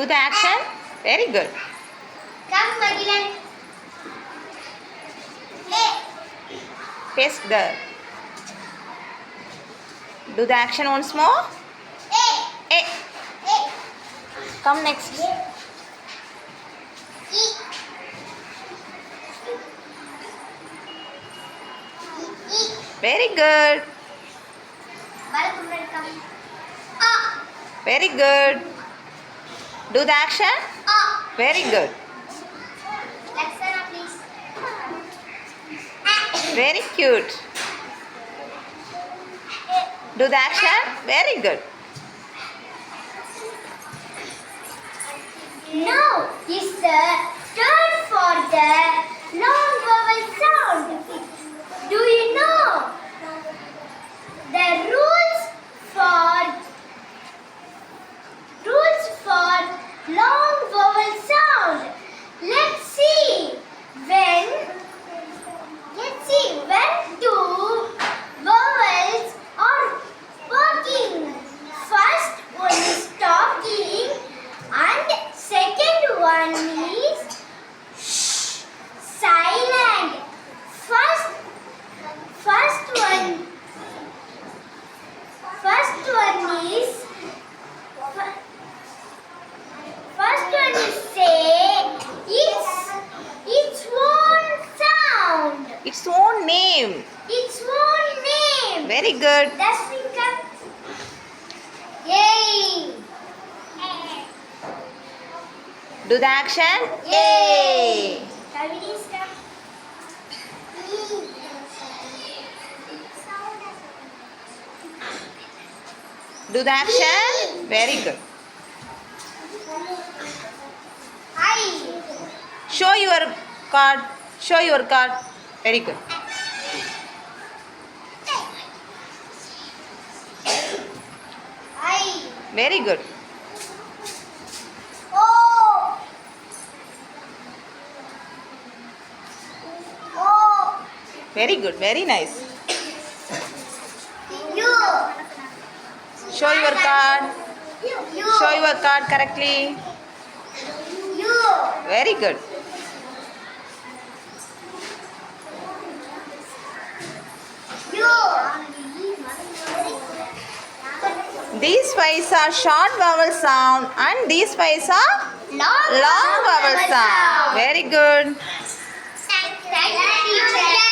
Do the action. Very good. Come, Magilan. Paste the. Do the action once more. A. Come next. Very good. Very good. Do the action. Very good. Very cute. Do the action. Very good. Now is the turn for the long vowel sound. Do you know the rules for long vowel sound? Let's see when two vowels are working. First one is talking and second one is silent. First one is say its own sound. Its own name. Its own name. Very good. That's become yay. Do the action. A. Kavini stop. Do the action. Very good. I. Show your card. Show your card. Very good. I. Very good. O. O. Very good. Very nice. U. Show your card. U. Show your card correctly. U. Very good. U. These five are short vowel sound and these five are Long long vowel sound. Very good. Thank you, teacher.